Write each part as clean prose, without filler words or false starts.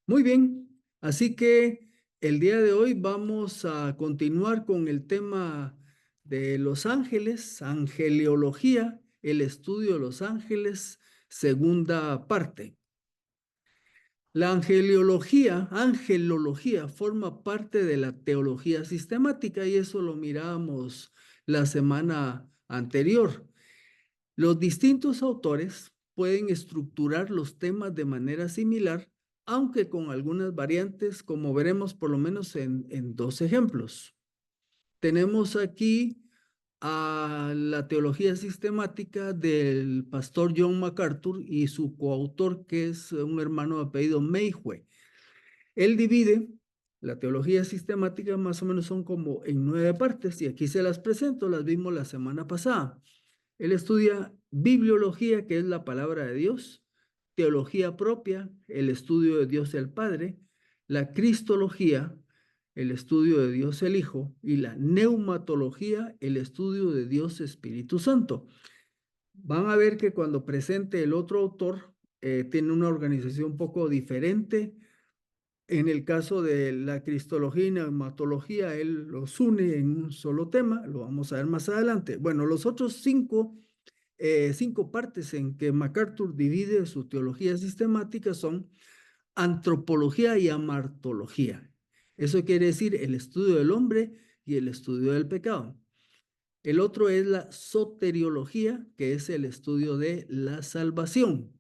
Muy bien, así que el día de hoy vamos a continuar con el tema de los ángeles, angeliología, el estudio de los ángeles, segunda parte. La angelología forma parte de la teología sistemática y eso lo mirábamos la semana anterior. Los distintos autores pueden estructurar los temas de manera similar, aunque con algunas variantes, como veremos por lo menos en dos ejemplos. Tenemos aquí a la teología sistemática del pastor John MacArthur y su coautor, que es un hermano de apellido Mayhew. Él divide la teología sistemática, más o menos son como en 9 partes, y aquí se las presento, las vimos la semana pasada. Él estudia bibliología, que es la palabra de Dios, teología propia, el estudio de Dios el Padre, la cristología, el estudio de Dios el Hijo, y la neumatología, el estudio de Dios Espíritu Santo. Van a ver que cuando presente el otro autor, tiene una organización un poco diferente. En el caso de la cristología y neumatología, él los une en un solo tema, lo vamos a ver más adelante. Bueno, los otros cinco partes en que MacArthur divide su teología sistemática son antropología y amartología. Eso quiere decir el estudio del hombre y el estudio del pecado. El otro es la soteriología, que es el estudio de la salvación.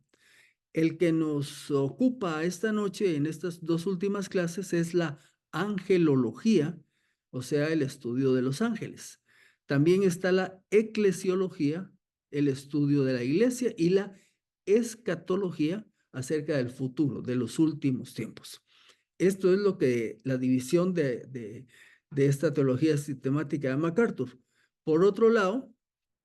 El que nos ocupa esta noche en estas dos últimas clases es la angelología, o sea, el estudio de los ángeles. También está la eclesiología, el estudio de la iglesia, y la escatología acerca del futuro, de los últimos tiempos. Esto es lo que la división de esta teología sistemática de MacArthur. Por otro lado,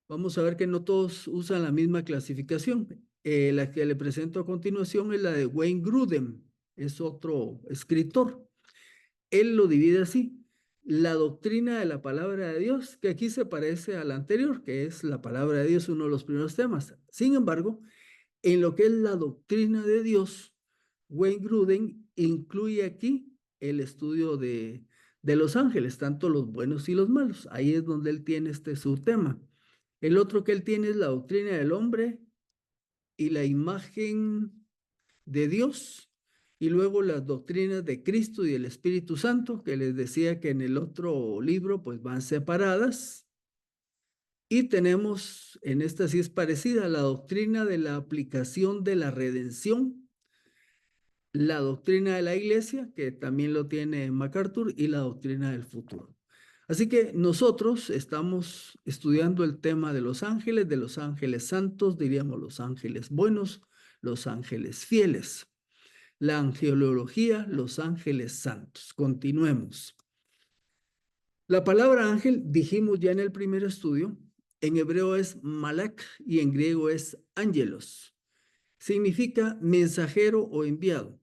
vamos a ver que no todos usan la misma clasificación. La que le presento a continuación es la de Wayne Grudem, es otro escritor. Él lo divide así. La doctrina de la palabra de Dios, que aquí se parece a la anterior, que es la palabra de Dios, uno de los primeros temas. Sin embargo, en lo que es la doctrina de Dios, Wayne Grudem incluye aquí el estudio de los ángeles, tanto los buenos y los malos. Ahí es donde él tiene su tema. El otro que él tiene es la doctrina del hombre y la imagen de Dios, y luego las doctrinas de Cristo y el Espíritu Santo, que les decía que en el otro libro pues van separadas. Y tenemos, en esta sí es parecida, la doctrina de la aplicación de la redención, la doctrina de la iglesia, que también lo tiene MacArthur, y la doctrina del futuro. Así que nosotros estamos estudiando el tema de los ángeles santos, diríamos los ángeles buenos, los ángeles fieles. La angelología, los ángeles santos. Continuemos. La palabra ángel, dijimos ya en el primer estudio, en hebreo es malak y en griego es ángelos. Significa mensajero o enviado.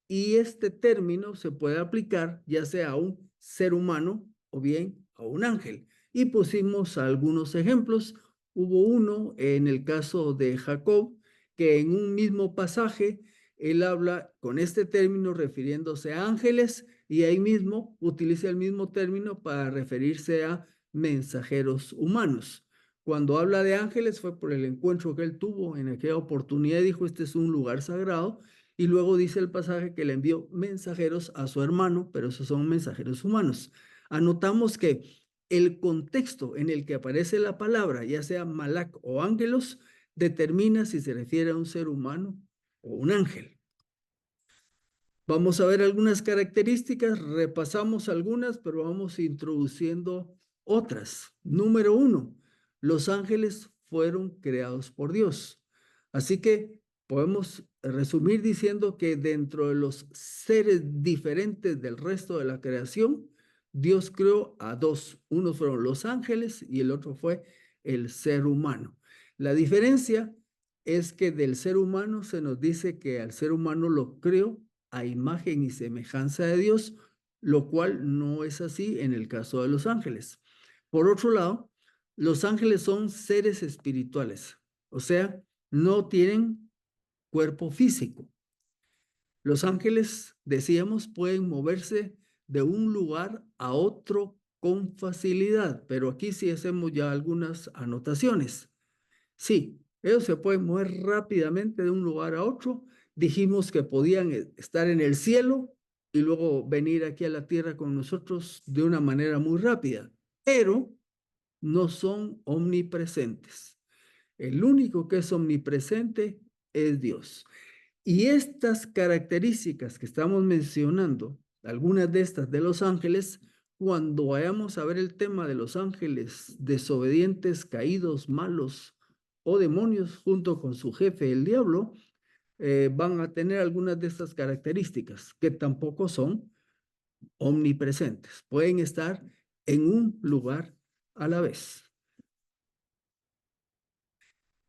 Y este término se puede aplicar ya sea a un ser humano o bien a un ángel. Y pusimos algunos ejemplos. Hubo uno en el caso de Jacob, que en un mismo pasaje él habla con este término refiriéndose a ángeles y ahí mismo utiliza el mismo término para referirse a mensajeros humanos. Cuando habla de ángeles fue por el encuentro que él tuvo en aquella oportunidad, dijo, este es un lugar sagrado, y luego dice el pasaje que le envió mensajeros a su hermano, pero esos son mensajeros humanos. Anotamos que el contexto en el que aparece la palabra, ya sea malak o ángelos, determina si se refiere a un ser humano o un ángel. Vamos a ver algunas características, repasamos algunas, pero vamos introduciendo otras. Número 1, los ángeles fueron creados por Dios. Así que podemos resumir diciendo que dentro de los seres diferentes del resto de la creación, Dios creó a dos. Uno fueron los ángeles y el otro fue el ser humano. La diferencia es que del ser humano se nos dice que al ser humano lo creó a imagen y semejanza de Dios, lo cual no es así en el caso de los ángeles. Por otro lado, los ángeles son seres espirituales, o sea, no tienen cuerpo físico. Los ángeles, decíamos, pueden moverse de un lugar a otro con facilidad, pero aquí sí hacemos ya algunas anotaciones. Sí, ellos se pueden mover rápidamente de un lugar a otro. Dijimos que podían estar en el cielo y luego venir aquí a la tierra con nosotros de una manera muy rápida, pero no son omnipresentes. El único que es omnipresente es Dios. Y estas características que estamos mencionando, algunas de estas de los ángeles, cuando vayamos a ver el tema de los ángeles desobedientes, caídos, malos o demonios, junto con su jefe, el diablo, van a tener algunas de estas características que tampoco son omnipresentes. Pueden estar en un lugar a la vez.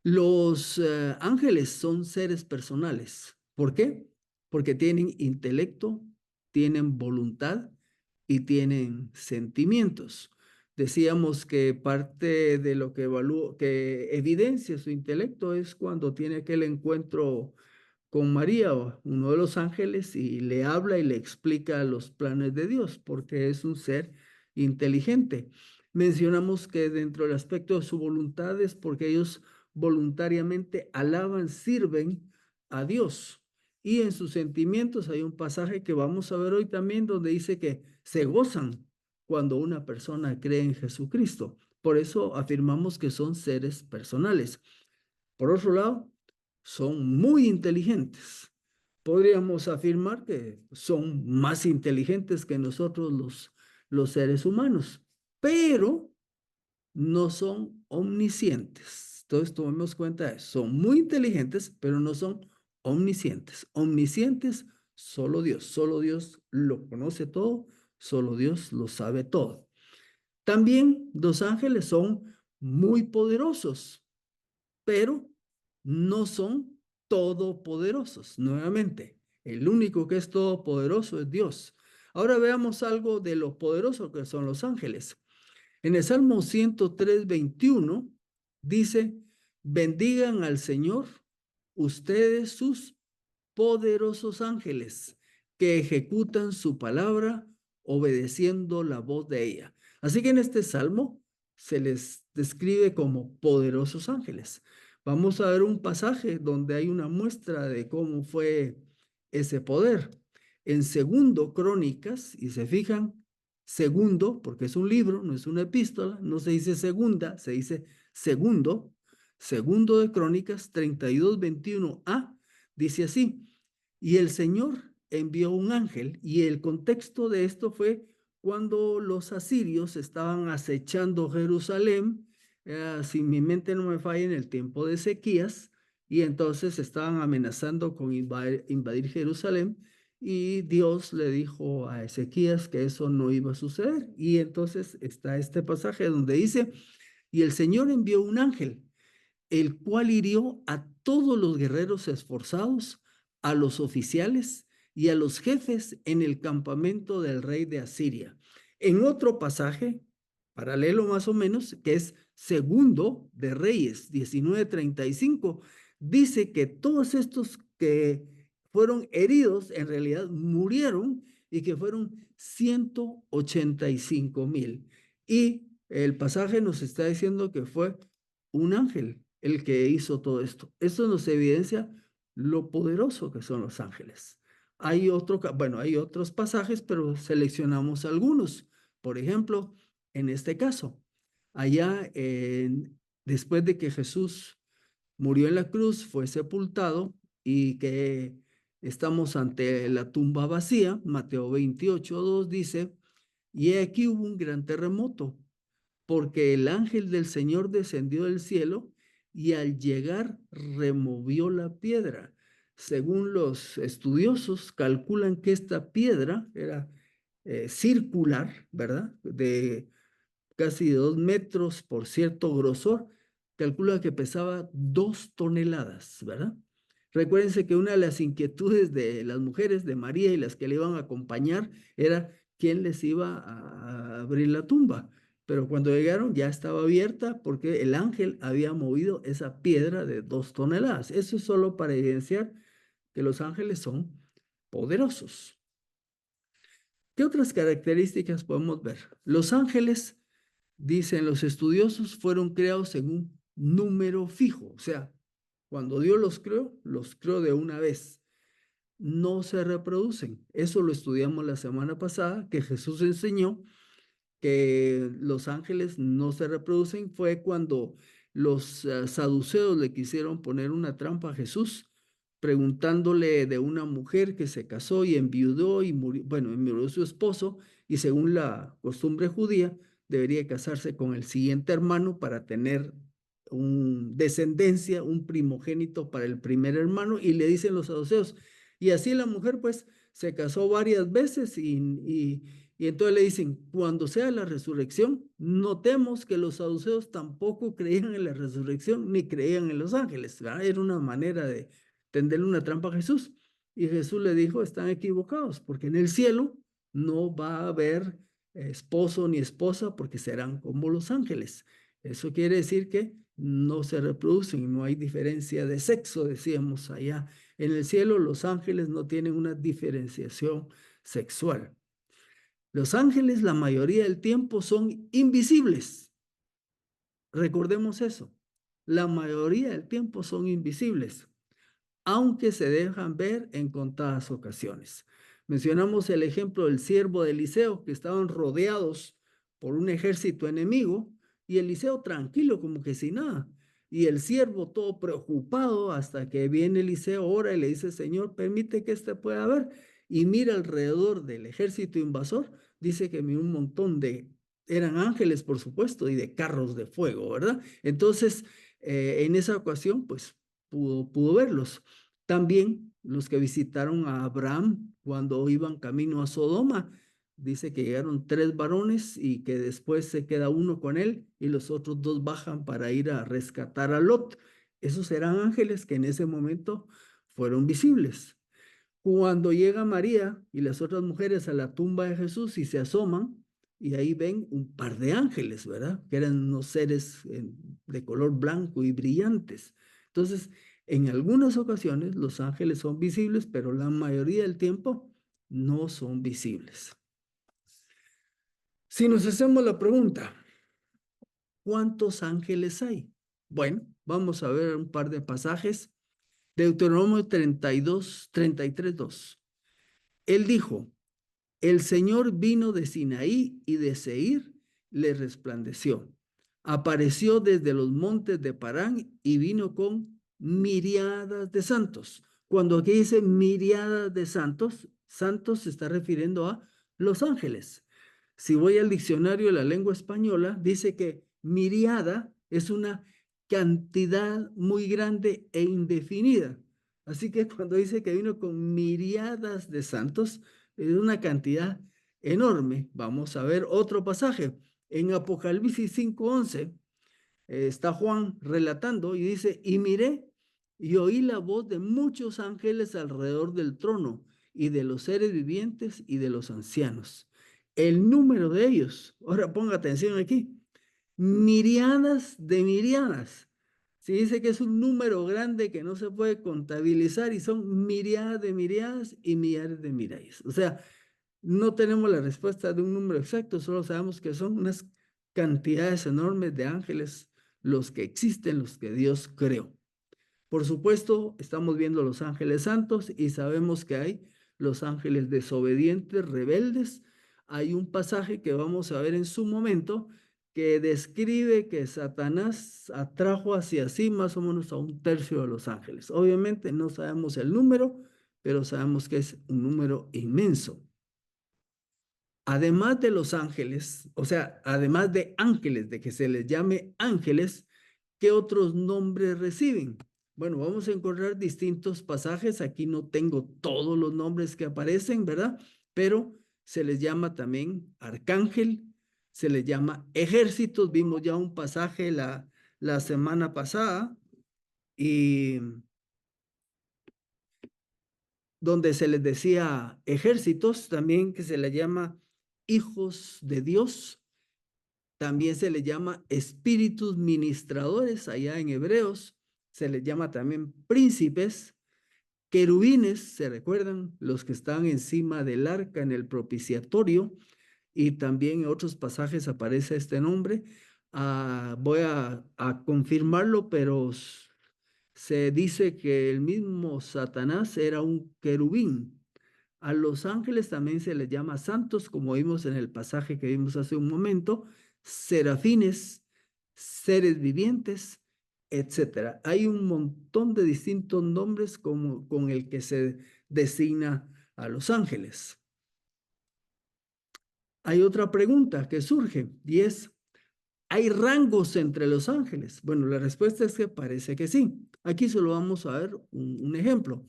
Los ángeles son seres personales. ¿Por qué? Porque tienen intelecto, tienen voluntad y tienen sentimientos. Decíamos que parte de lo que que evidencia su intelecto es cuando tiene aquel encuentro con María, uno de los ángeles, y le habla y le explica los planes de Dios, porque es un ser inteligente. Mencionamos que dentro del aspecto de su voluntad es porque ellos voluntariamente alaban, sirven a Dios. Y en sus sentimientos hay un pasaje que vamos a ver hoy también donde dice que se gozan cuando una persona cree en Jesucristo. Por eso afirmamos que son seres personales. Por otro lado, son muy inteligentes. Podríamos afirmar que son más inteligentes que nosotros los seres humanos, pero no son omniscientes. Entonces, tomemos cuenta de eso. Son muy inteligentes, pero no son omniscientes. Omniscientes, solo Dios lo conoce todo, solo Dios lo sabe todo. También los ángeles son muy poderosos, pero no son todopoderosos. Nuevamente, el único que es todopoderoso es Dios. Ahora veamos algo de lo poderoso que son los ángeles. En el Salmo 103:21 dice, bendigan al Señor ustedes sus poderosos ángeles que ejecutan su palabra obedeciendo la voz de ella. Así que en este salmo se les describe como poderosos ángeles. Vamos a ver un pasaje donde hay una muestra de cómo fue ese poder. En Segundo Crónicas, y se fijan, segundo, porque es un libro, no es una epístola, no se dice segunda, se dice segundo, segundo de Crónicas 32:21a, dice así, y el Señor envió un ángel, y el contexto de esto fue cuando los asirios estaban acechando Jerusalén, si mi mente no me falla, en el tiempo de Ezequías, y entonces estaban amenazando con invadir Jerusalén, y Dios le dijo a Ezequías que eso no iba a suceder. Y entonces está este pasaje donde dice, y el Señor envió un ángel, el cual hirió a todos los guerreros esforzados, a los oficiales y a los jefes en el campamento del rey de Asiria. En otro pasaje, paralelo más o menos, que es Segundo de Reyes 19:35, dice que todos estos que fueron heridos en realidad murieron y que fueron 185,000. Y el pasaje nos está diciendo que fue un ángel el que hizo todo esto. Esto nos evidencia lo poderoso que son los ángeles. Hay otros pasajes, pero seleccionamos algunos. Por ejemplo, en este caso, después de que Jesús murió en la cruz, fue sepultado y que estamos ante la tumba vacía, Mateo 28:2 dice, y aquí hubo un gran terremoto porque el ángel del Señor descendió del cielo y al llegar removió la piedra. Según los estudiosos, calculan que esta piedra era circular, ¿verdad? De casi 2 metros por cierto grosor, calcula que pesaba 2 toneladas, ¿verdad? Recuérdense que una de las inquietudes de las mujeres, de María y las que le iban a acompañar, era quién les iba a abrir la tumba. Pero cuando llegaron ya estaba abierta porque el ángel había movido esa piedra de 2 toneladas. Eso es solo para evidenciar que los ángeles son poderosos. ¿Qué otras características podemos ver? Los ángeles, dicen los estudiosos, fueron creados en un número fijo. O sea, cuando Dios los creó de una vez. No se reproducen. Eso lo estudiamos la semana pasada, que Jesús enseñó que los ángeles no se reproducen. Fue cuando los saduceos le quisieron poner una trampa a Jesús, preguntándole de una mujer que se casó y enviudó y murió, bueno, murió su esposo, y según la costumbre judía, debería casarse con el siguiente hermano para tener un descendencia, un primogénito para el primer hermano, y le dicen los saduceos, y así la mujer pues se casó varias veces y entonces le dicen, cuando sea la resurrección, notemos que los saduceos tampoco creían en la resurrección ni creían en los ángeles, ¿verdad? Era una manera de tenderle una trampa a Jesús. Y Jesús le dijo, están equivocados, porque en el cielo no va a haber esposo ni esposa, porque serán como los ángeles. Eso quiere decir que no se reproducen, no hay diferencia de sexo, decíamos allá. En el cielo los ángeles no tienen una diferenciación sexual. Los ángeles la mayoría del tiempo son invisibles. Recordemos eso. La mayoría del tiempo son invisibles, aunque se dejan ver en contadas ocasiones. Mencionamos el ejemplo del siervo de Eliseo, que estaban rodeados por un ejército enemigo, y Eliseo tranquilo, como que sin nada. Y el siervo todo preocupado, hasta que viene Eliseo, ora y le dice, Señor, permite que este pueda ver. Y mira alrededor del ejército invasor, dice que un montón eran ángeles, por supuesto, y de carros de fuego, ¿verdad? Entonces, en esa ocasión, pues pudo verlos. También los que visitaron a Abraham cuando iban camino a Sodoma, dice que llegaron 3 varones y que después se queda uno con él y los otros 2 bajan para ir a rescatar a Lot. Esos eran ángeles que en ese momento fueron visibles. Cuando llega María y las otras mujeres a la tumba de Jesús y se asoman, y ahí ven un par de ángeles, ¿verdad? Que eran unos seres de color blanco y brillantes. Entonces, en algunas ocasiones los ángeles son visibles, pero la mayoría del tiempo no son visibles. Si nos hacemos la pregunta, ¿cuántos ángeles hay? Bueno, vamos a ver un par de pasajes. Deuteronomio 32, 33, 2. Él dijo, el Señor vino de Sinaí y de Seir le resplandeció. Apareció desde los montes de Parán y vino con miriadas de santos. Cuando aquí dice miriadas de santos, santos se está refiriendo a los ángeles. Si voy al diccionario de la lengua española, dice que miriada es una cantidad muy grande e indefinida. Así que cuando dice que vino con miriadas de santos, es una cantidad enorme. Vamos a ver otro pasaje. En Apocalipsis 5:11 está Juan relatando y dice, y miré y oí la voz de muchos ángeles alrededor del trono y de los seres vivientes y de los ancianos. El número de ellos, ahora ponga atención aquí, miriadas de miriadas. Se dice que es un número grande que no se puede contabilizar y son miriadas de miriadas y millares de millares. O sea, no tenemos la respuesta de un número exacto, solo sabemos que son unas cantidades enormes de ángeles los que existen, los que Dios creó. Por supuesto, estamos viendo los ángeles santos y sabemos que hay los ángeles desobedientes, rebeldes. Hay un pasaje que vamos a ver en su momento que describe que Satanás atrajo hacia sí más o menos a 1/3 de los ángeles. Obviamente no sabemos el número, pero sabemos que es un número inmenso. Además de los ángeles, o sea, además de ángeles, de que se les llame ángeles, ¿qué otros nombres reciben? Bueno, vamos a encontrar distintos pasajes. Aquí no tengo todos los nombres que aparecen, ¿verdad? Pero se les llama también arcángel, se les llama ejércitos. Vimos ya un pasaje la semana pasada y donde se les decía ejércitos, también que se les llama hijos de Dios. También se les llama espíritus ministradores allá en Hebreos. Se les llama también príncipes. Querubines, ¿se recuerdan? Los que están encima del arca en el propiciatorio, y también en otros pasajes aparece este nombre. Voy a confirmarlo, pero se dice que el mismo Satanás era un querubín. A los ángeles también se les llama santos, como vimos en el pasaje que vimos hace un momento, serafines, seres vivientes, etcétera. Hay un montón de distintos nombres con el que se designa a los ángeles. Hay otra pregunta que surge y es, ¿hay rangos entre los ángeles? Bueno, la respuesta es que parece que sí. Aquí solo vamos a ver un ejemplo.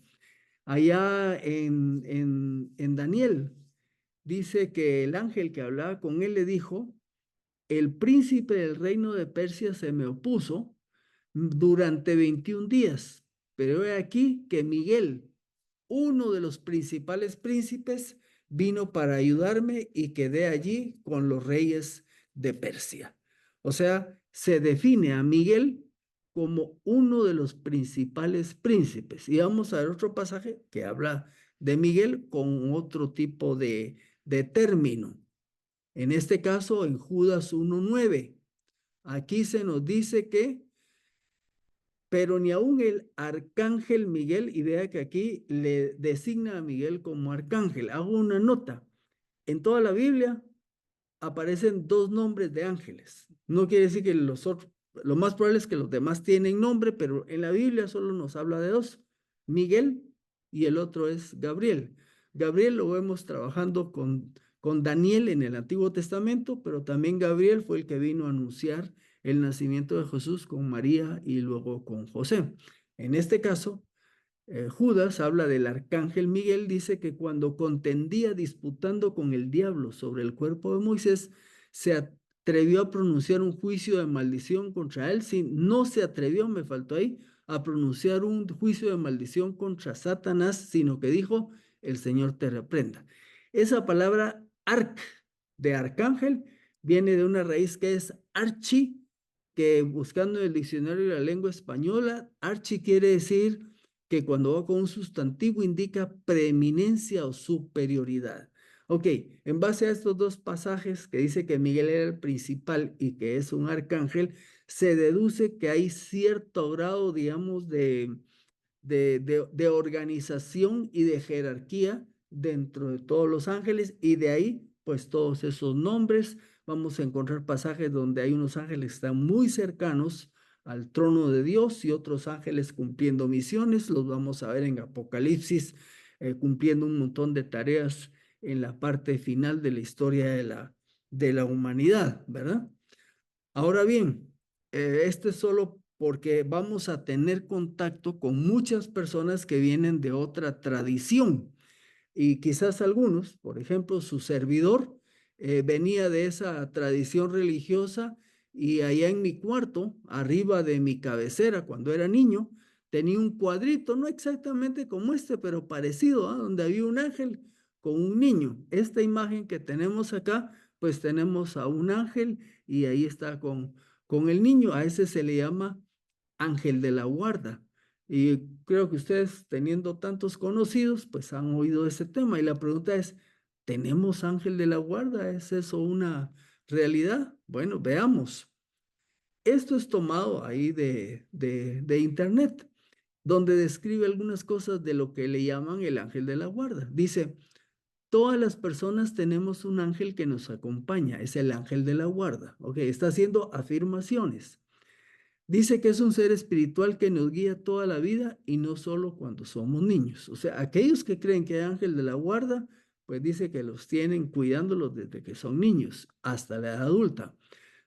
Allá en Daniel dice que el ángel que hablaba con él le dijo, el príncipe del reino de Persia se me opuso durante 21 días, pero he aquí que Miguel, uno de los principales príncipes, vino para ayudarme y quedé allí con los reyes de Persia. O sea, se define a Miguel como uno de los principales príncipes. Y vamos a ver otro pasaje que habla de Miguel con otro tipo de término. En este caso, en Judas 1:9, aquí se nos dice que pero ni aun el arcángel Miguel, y vea que aquí le designa a Miguel como arcángel. Hago una nota. En toda la Biblia aparecen dos nombres de ángeles. No quiere decir que los otros, lo más probable es que los demás tienen nombre, pero en la Biblia solo nos habla de dos, Miguel y el otro es Gabriel. Gabriel lo vemos trabajando con Daniel en el Antiguo Testamento, pero también Gabriel fue el que vino a anunciar el nacimiento de Jesús con María y luego con José. En este caso, Judas habla del arcángel Miguel, dice que cuando contendía disputando con el diablo sobre el cuerpo de Moisés, se atrevió a pronunciar un juicio de maldición contra él, no se atrevió, me faltó ahí, a pronunciar un juicio de maldición contra Satanás, sino que dijo, el Señor te reprenda. Esa palabra arc de arcángel viene de una raíz que es archi, que buscando en el diccionario de la lengua española, archi quiere decir que cuando va con un sustantivo indica preeminencia o superioridad. Ok, en base a estos dos pasajes que dice que Miguel era el principal y que es un arcángel, se deduce que hay cierto grado, digamos, de organización y de jerarquía dentro de todos los ángeles y de ahí, pues todos esos nombres. Vamos a encontrar pasajes donde hay unos ángeles que están muy cercanos al trono de Dios y otros ángeles cumpliendo misiones. Los vamos a ver en Apocalipsis, cumpliendo un montón de tareas en la parte final de la historia de la humanidad, ¿verdad? Ahora bien, esto es solo porque vamos a tener contacto con muchas personas que vienen de otra tradición y quizás algunos, por ejemplo, su servidor venía de esa tradición religiosa y allá en mi cuarto, arriba de mi cabecera, cuando era niño, tenía un cuadrito, no exactamente como este, pero parecido, donde había un ángel con un niño. Esta imagen que tenemos acá, pues tenemos a un ángel y ahí está con el niño. A ese se le llama ángel de la guarda. Y creo que ustedes, teniendo tantos conocidos, pues han oído ese tema. Y la pregunta es, ¿tenemos ángel de la guarda? ¿Es eso una realidad? Bueno, veamos. Esto es tomado ahí de internet, donde describe algunas cosas de lo que le llaman el ángel de la guarda. Dice, todas las personas tenemos un ángel que nos acompaña, es el ángel de la guarda. Ok, está haciendo afirmaciones. Dice que es un ser espiritual que nos guía toda la vida y no solo cuando somos niños. O sea, aquellos que creen que hay ángel de la guarda, pues dice que los tienen cuidándolos desde que son niños hasta la edad adulta.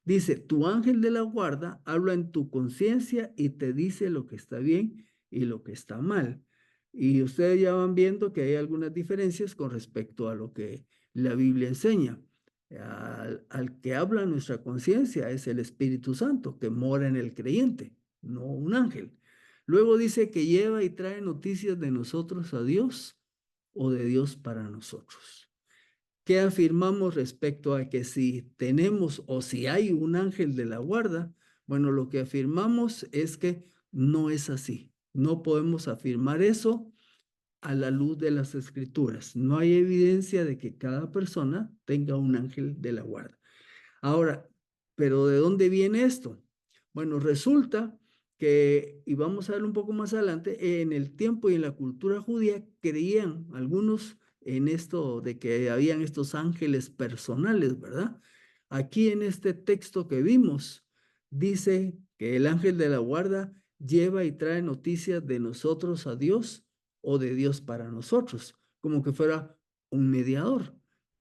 Dice, tu ángel de la guarda habla en tu conciencia y te dice lo que está bien y lo que está mal. Y ustedes ya van viendo que hay algunas diferencias con respecto a lo que la Biblia enseña. Al que habla nuestra conciencia es el Espíritu Santo que mora en el creyente, no un ángel. Luego dice que lleva y trae noticias de nosotros a Dios o de Dios para nosotros. ¿Qué afirmamos respecto a que si tenemos o si hay un ángel de la guarda? Bueno, lo que afirmamos es que no es así. No podemos afirmar eso a la luz de las escrituras. No hay evidencia de que cada persona tenga un ángel de la guarda. Ahora, ¿pero de dónde viene esto? Bueno, resulta que, y vamos a ver un poco más adelante, en el tiempo y en la cultura judía creían algunos en esto de que habían estos ángeles personales, ¿verdad? Aquí en este texto que vimos, dice que el ángel de la guarda lleva y trae noticias de nosotros a Dios o de Dios para nosotros, como que fuera un mediador.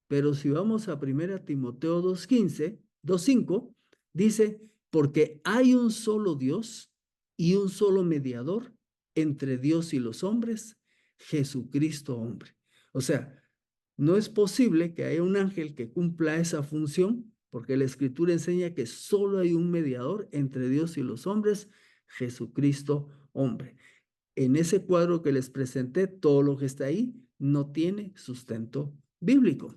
Pero si vamos a 1 Timoteo 2:15, 2:5, dice, porque hay un solo Dios y un solo mediador entre Dios y los hombres, Jesucristo hombre. O sea, no es posible que haya un ángel que cumpla esa función, porque la Escritura enseña que solo hay un mediador entre Dios y los hombres, Jesucristo hombre. En ese cuadro que les presenté, todo lo que está ahí no tiene sustento bíblico.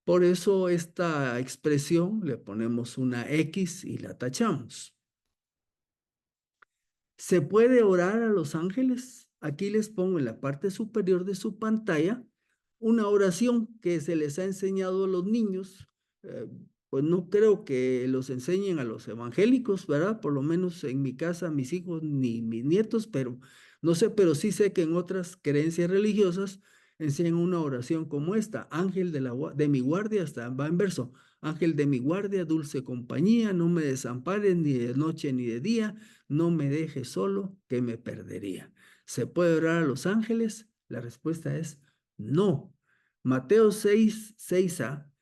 Por eso esta expresión le ponemos una X y la tachamos. ¿Se puede orar a los ángeles? Aquí les pongo en la parte superior de su pantalla una oración que se les ha enseñado a los niños. Pues no creo que los enseñen a los evangélicos, ¿verdad? Por lo menos en mi casa, mis hijos ni mis nietos, pero no sé, pero sí sé que en otras creencias religiosas enseñan una oración como esta: ángel de mi guardia, hasta va en verso, ángel de mi guardia, dulce compañía, no me desampares ni de noche ni de día, no me dejes solo, que me perdería. ¿Se puede orar a los ángeles? La respuesta es no. Mateo 6:6a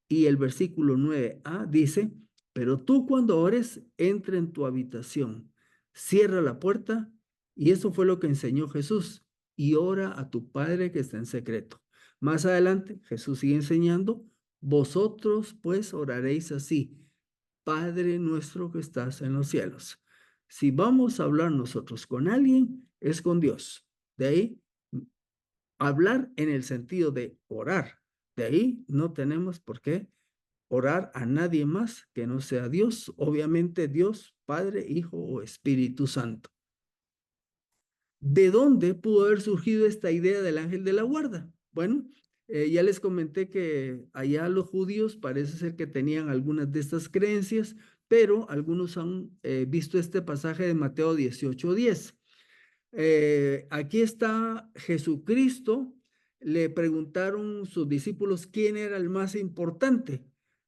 y el versículo 9a dice, pero tú cuando ores, entra en tu habitación, cierra la puerta, y eso fue lo que enseñó Jesús, y ora a tu Padre que está en secreto. Más adelante, Jesús sigue enseñando, vosotros pues oraréis así, Padre nuestro que estás en los cielos. Si vamos a hablar nosotros con alguien, es con Dios. De ahí, hablar en el sentido de orar. De ahí no tenemos por qué orar a nadie más que no sea Dios. Obviamente Dios, Padre, Hijo o Espíritu Santo. ¿De dónde pudo haber surgido esta idea del ángel de la guarda? Bueno, ya les comenté que allá los judíos parece ser que tenían algunas de estas creencias, pero algunos han visto este pasaje de Mateo 18:10. Aquí está Jesucristo. Le preguntaron sus discípulos quién era el más importante.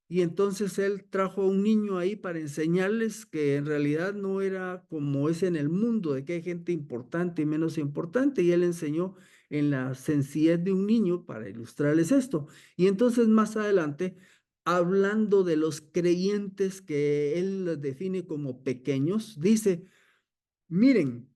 Y entonces él trajo a un niño ahí para enseñarles que en realidad no era como es en el mundo, de que hay gente importante y menos importante. Y él enseñó en la sencillez de un niño para ilustrarles esto. Y entonces más adelante, hablando de los creyentes que él los define como pequeños, dice, miren,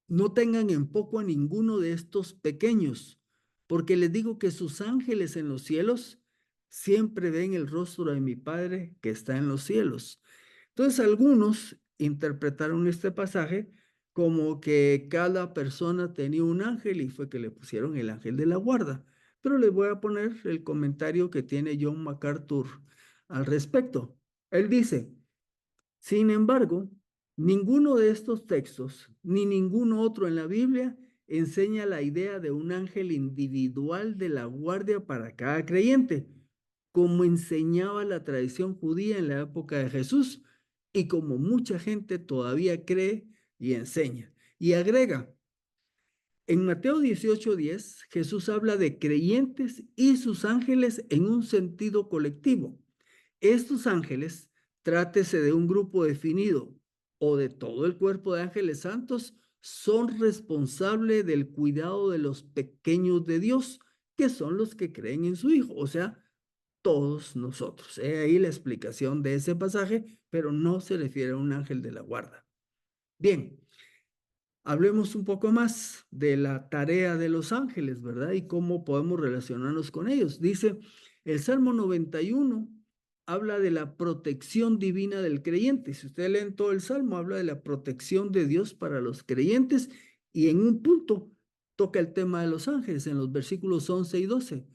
no tengan en poco a ninguno de estos pequeños, porque les digo que sus ángeles en los cielos siempre ven el rostro de mi Padre que está en los cielos. Entonces algunos interpretaron este pasaje como que cada persona tenía un ángel y fue que le pusieron el ángel de la guarda. Pero les voy a poner el comentario que tiene John MacArthur al respecto. Él dice, sin embargo, ninguno de estos textos, ni ninguno otro en la Biblia, enseña la idea de un ángel individual de la guardia para cada creyente, como enseñaba la tradición judía en la época de Jesús y como mucha gente todavía cree y enseña. Y agrega, en Mateo 18:10, Jesús habla de creyentes y sus ángeles en un sentido colectivo. Estos ángeles, trátese de un grupo definido o de todo el cuerpo de ángeles santos, son responsables del cuidado de los pequeños de Dios, que son los que creen en su Hijo, o sea, todos nosotros. He ahí la explicación de ese pasaje, pero no se refiere a un ángel de la guarda. Bien, hablemos un poco más de la tarea de los ángeles, ¿verdad? Y cómo podemos relacionarnos con ellos. Dice el Salmo 91, habla de la protección divina del creyente. Si usted lee en todo el Salmo, habla de la protección de Dios para los creyentes y en un punto toca el tema de los ángeles en los versículos 11 y 12.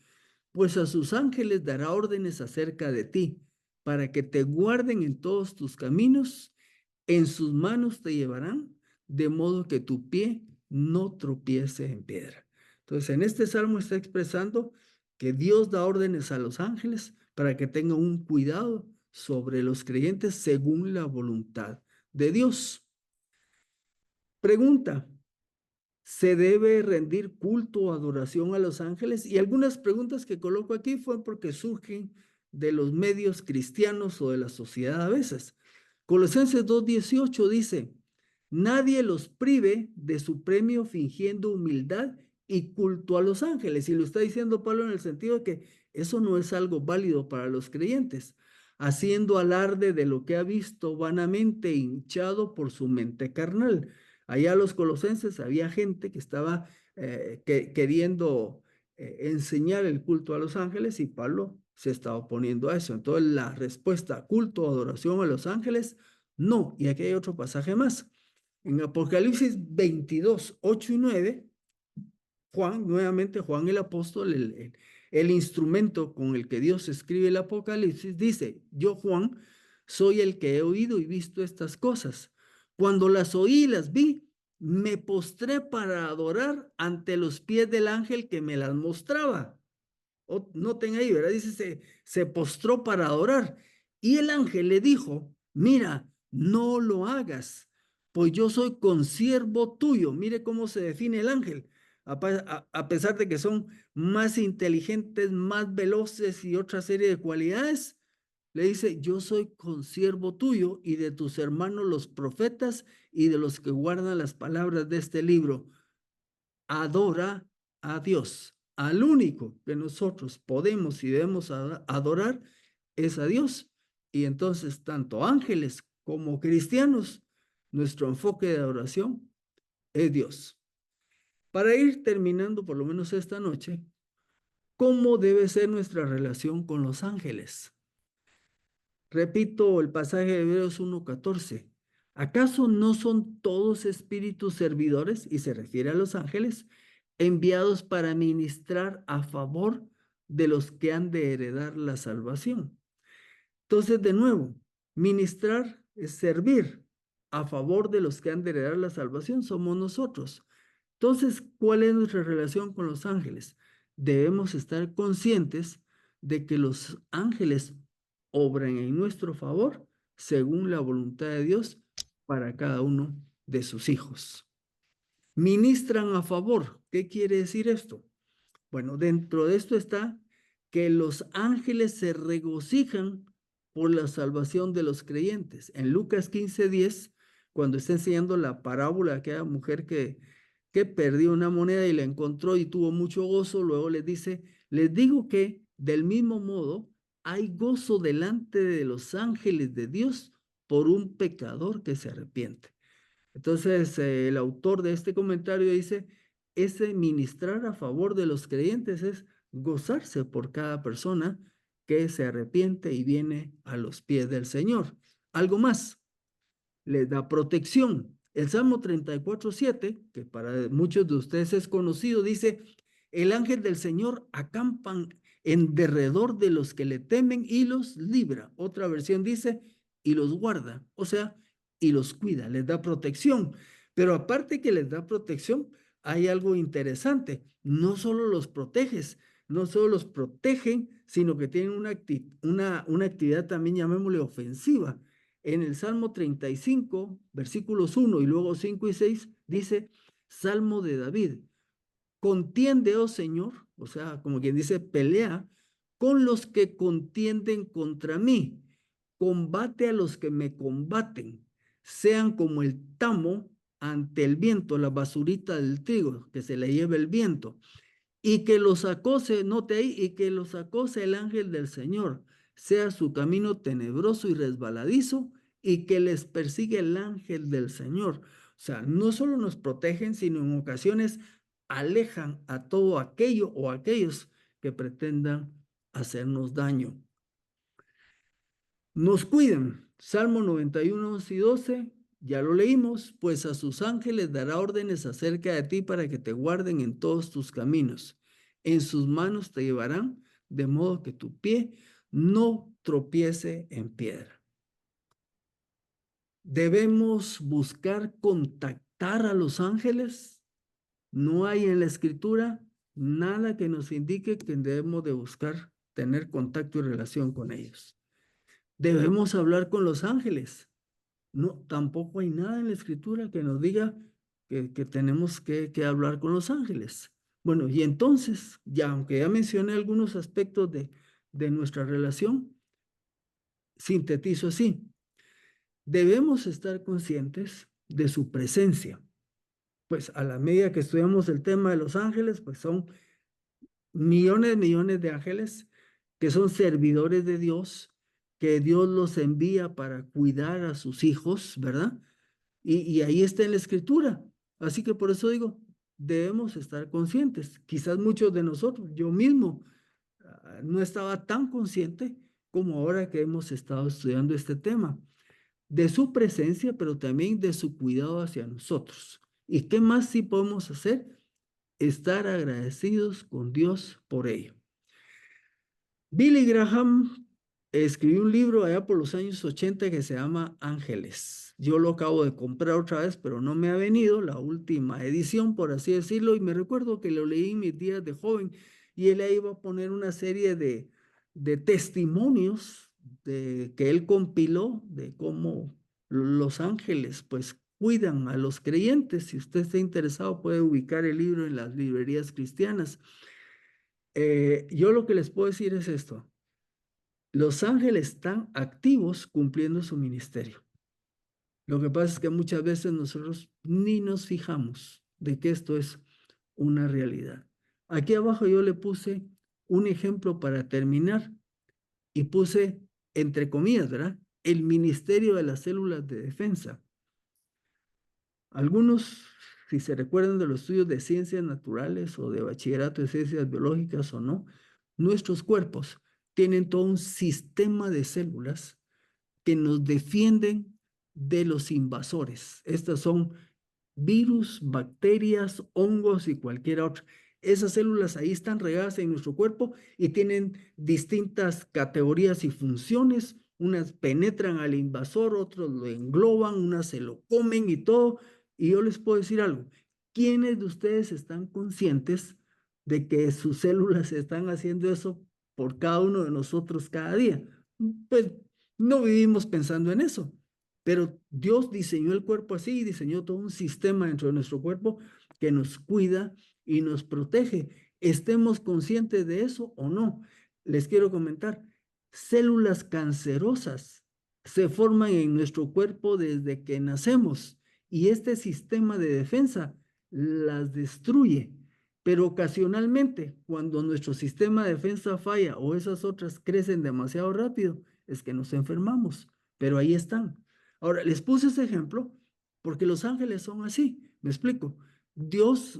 Pues a sus ángeles dará órdenes acerca de ti, para que te guarden en todos tus caminos, en sus manos te llevarán, de modo que tu pie no tropiece en piedra. Entonces, en este salmo está expresando que Dios da órdenes a los ángeles para que tengan un cuidado sobre los creyentes según la voluntad de Dios. Pregunta: ¿se debe rendir culto o adoración a los ángeles? Y algunas preguntas que coloco aquí fue porque surgen de los medios cristianos o de la sociedad a veces. Colosenses 2:18 dice: nadie los prive de su premio fingiendo humildad y culto a los ángeles. Y lo está diciendo Pablo en el sentido de que eso no es algo válido para los creyentes, haciendo alarde de lo que ha visto vanamente, hinchado por su mente carnal. Allá los colosenses había gente que estaba queriendo enseñar el culto a los ángeles y Pablo se estaba oponiendo a eso. Entonces la respuesta: culto, adoración a los ángeles, no. Y aquí hay otro pasaje más. En Apocalipsis 22, 8 y 9, Juan, nuevamente Juan el apóstol, el instrumento con el que Dios escribe el Apocalipsis, dice: yo, Juan, soy el que he oído y visto estas cosas. Cuando las oí y las vi, me postré para adorar ante los pies del ángel que me las mostraba. Noten ahí, ¿verdad? Dice, se postró para adorar. Y el ángel le dijo: mira, no lo hagas, pues yo soy consiervo tuyo. Mire cómo se define el ángel. A pesar de que son más inteligentes, más veloces y otra serie de cualidades, le dice: yo soy consiervo tuyo y de tus hermanos los profetas y de los que guardan las palabras de este libro. Adora a Dios. Al único que nosotros podemos y debemos adorar es a Dios. Y entonces, tanto ángeles como cristianos, nuestro enfoque de adoración es Dios. Para ir terminando, por lo menos esta noche, ¿cómo debe ser nuestra relación con los ángeles? Repito el pasaje de Hebreos 1:14. ¿Acaso no son todos espíritus servidores, y se refiere a los ángeles, enviados para ministrar a favor de los que han de heredar la salvación? Entonces, de nuevo, ministrar es servir a favor de los que han de heredar la salvación, somos nosotros. Entonces, ¿cuál es nuestra relación con los ángeles? Debemos estar conscientes de que los ángeles obran en nuestro favor según la voluntad de Dios para cada uno de sus hijos. Ministran a favor. ¿Qué quiere decir esto? Bueno, dentro de esto está que los ángeles se regocijan por la salvación de los creyentes. En Lucas 15:10, cuando está enseñando la parábola de aquella mujer que perdió una moneda y la encontró y tuvo mucho gozo, luego les dice: les digo que del mismo modo hay gozo delante de los ángeles de Dios por un pecador que se arrepiente. Entonces, el autor de este comentario dice: ese ministrar a favor de los creyentes es gozarse por cada persona que se arrepiente y viene a los pies del Señor. Algo más, les da protección. El Salmo 34:7, que para muchos de ustedes es conocido, dice: el ángel del Señor acampan en derredor de los que le temen y los libra. Otra versión dice: y los guarda, o sea, y los cuida, les da protección. Pero aparte que les da protección, hay algo interesante: no solo los proteges, no solo los protegen, sino que tienen una actividad también, llamémosle, ofensiva. En el Salmo 35, versículos 1 y luego 5 y 6, dice: Salmo de David: contiende, oh Señor, o sea, como quien dice, pelea con los que contienden contra mí, combate a los que me combaten, sean como el tamo ante el viento, la basurita del trigo que se le lleva el viento, y que los acose, note ahí, y que los acose el ángel del Señor, sea su camino tenebroso y resbaladizo, y que les persigue el ángel del Señor. O sea, no solo nos protegen, sino en ocasiones alejan a todo aquello o aquellos que pretendan hacernos daño. Nos cuidan. Salmo 91, 11 y 12, ya lo leímos: pues a sus ángeles dará órdenes acerca de ti para que te guarden en todos tus caminos. En sus manos te llevarán, de modo que tu pie no tropiece en piedra. Debemos buscar contactar a los ángeles No hay en la escritura nada que nos indique que debemos de buscar tener contacto y relación con ellos. Debemos hablar con los ángeles. No, tampoco hay nada en la escritura que nos diga que tenemos que hablar con los ángeles. Bueno, y entonces, ya aunque ya mencioné algunos aspectos de nuestra relación, sintetizo así. Debemos estar conscientes de su presencia. Pues a la medida que estudiamos el tema de los ángeles, pues son millones de ángeles que son servidores de Dios, que Dios los envía para cuidar a sus hijos, ¿verdad? Y ahí está en la escritura. Así que por eso digo, debemos estar conscientes. Quizás muchos de nosotros, yo mismo, no estaba tan consciente como ahora que hemos estado estudiando este tema, de su presencia, pero también de su cuidado hacia nosotros. ¿Y qué más sí podemos hacer? Estar agradecidos con Dios por ello. Billy Graham escribió un libro allá por los años 80 que se llama Ángeles. Yo lo acabo de comprar otra vez, pero no me ha venido la última edición, por así decirlo, y me recuerdo que lo leí en mis días de joven y él ahí iba a poner una serie de testimonios que él compiló de cómo los ángeles pues cuidan a los creyentes. Si usted está interesado puede ubicar el libro en las librerías cristianas. Yo lo que les puedo decir es esto. Los ángeles están activos cumpliendo su ministerio. Lo que pasa es que muchas veces nosotros ni nos fijamos de que esto es una realidad. Aquí abajo yo le puse un ejemplo para terminar y puse, entre comillas, ¿verdad? El ministerio de las células de defensa. Algunos, si se recuerdan de los estudios de ciencias naturales o de bachillerato de ciencias biológicas o no, nuestros cuerpos tienen todo un sistema de células que nos defienden de los invasores. Estas son virus, bacterias, hongos y cualquier otra. Esas células ahí están regadas en nuestro cuerpo y tienen distintas categorías y funciones. Unas penetran al invasor, otros lo engloban, unas se lo comen y todo. Y yo les puedo decir algo. ¿Quiénes de ustedes están conscientes de que sus células están haciendo eso por cada uno de nosotros cada día? Pues no vivimos pensando en eso. Pero Dios diseñó el cuerpo así y diseñó todo un sistema dentro de nuestro cuerpo que nos cuida y nos protege. Estemos conscientes de eso o no. Les quiero comentar, células cancerosas se forman en nuestro cuerpo desde que nacemos y este sistema de defensa las destruye. Pero ocasionalmente, cuando nuestro sistema de defensa falla o esas otras crecen demasiado rápido, es que nos enfermamos. Pero ahí están. Ahora, les puse ese ejemplo porque los ángeles son así. Me explico. Dios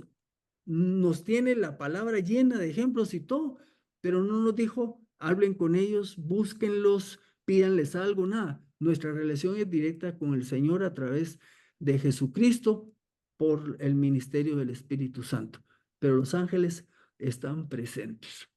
nos tiene la palabra llena de ejemplos y todo, pero no nos dijo, hablen con ellos, búsquenlos, pídanles algo, nada. Nuestra relación es directa con el Señor a través de Jesucristo por el ministerio del Espíritu Santo. Pero los ángeles están presentes.